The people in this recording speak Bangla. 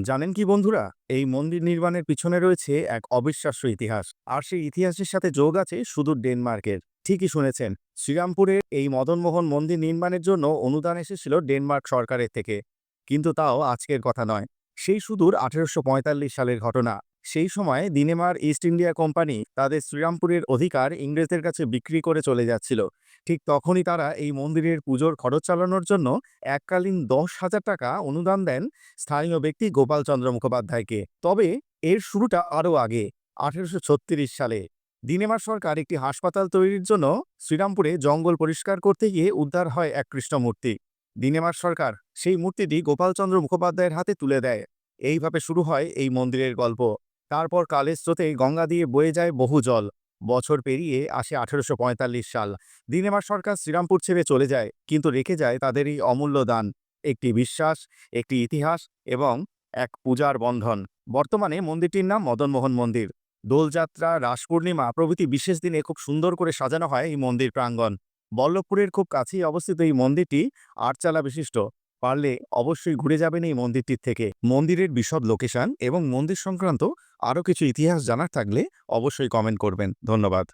জানেন কি বন্ধুরা, এই মন্দির নির্মাণের পিছনে রয়েছে এক অবিশ্বাস্য ইতিহাস। আর সেই ইতিহাসের সাথে যোগ আছে সুদূর ডেনমার্কের। ঠিকই শুনেছেন, শ্রীরামপুরে এই মদনমোহন মন্দির নির্মাণের জন্য অনুদান এসেছিল ডেনমার্ক সরকারের থেকে। কিন্তু তাও আজকের কথা নয়, সেই সুদূর 1845 সালের ঘটনা। সেই সময় দিনেমার ইস্ট ইন্ডিয়া কোম্পানি তাদের শ্রীরামপুরের অধিকার ইংরেজদের কাছে বিক্রি করে চলে যাচ্ছিল। ঠিক তখনই তারা এই মন্দিরের পুজোর খরচ চালানোর জন্য এককালীন 10,000 টাকা অনুদান দেন স্থানীয় ব্যক্তি গোপালচন্দ্র মুখোপাধ্যায়কে। তবে এর শুরুটা আরও আগে, 1836 সালে। দিনেমার সরকার একটি হাসপাতাল তৈরির জন্য শ্রীরামপুরে জঙ্গল পরিষ্কার করতে গিয়ে উদ্ধার হয় এক কৃষ্ণমূর্তি। দিনেমার সরকার সেই মূর্তিটি গোপালচন্দ্র মুখোপাধ্যায়ের হাতে তুলে দেয়। এইভাবে শুরু হয় এই মন্দিরের গল্প। তারপর কালের স্রোতে গঙ্গা দিয়ে বয়ে যায় বহু জল। বছর পেরিয়ে আসে 1845 সাল। দিনেমার সরকার শ্রীরামপুর ছেড়ে চলে যায়, কিন্তু রেখে যায় তাদের এই অমূল্য দান, একটি বিশ্বাস, একটি ইতিহাস এবং এক পূজার বন্ধন। বর্তমানে মন্দিরটির নাম মদনমোহন মন্দির। দোলযাত্রা, রাস পূর্ণিমা প্রভৃতি বিশেষ দিনে খুব সুন্দর করে সাজানো হয় এই মন্দির প্রাঙ্গণ। বল্লভপুরের খুব কাছেই অবস্থিত এই মন্দিরটি আটচালা বিশিষ্ট। পারলে অবশ্যই ঘুরে যাবেন এই মন্দিরটির থেকে। মন্দিরের বিশদ লোকেশন এবং মন্দির সংক্রান্ত আরও কিছু ইতিহাস জানার থাকলে অবশ্যই কমেন্ট করবেন। ধন্যবাদ।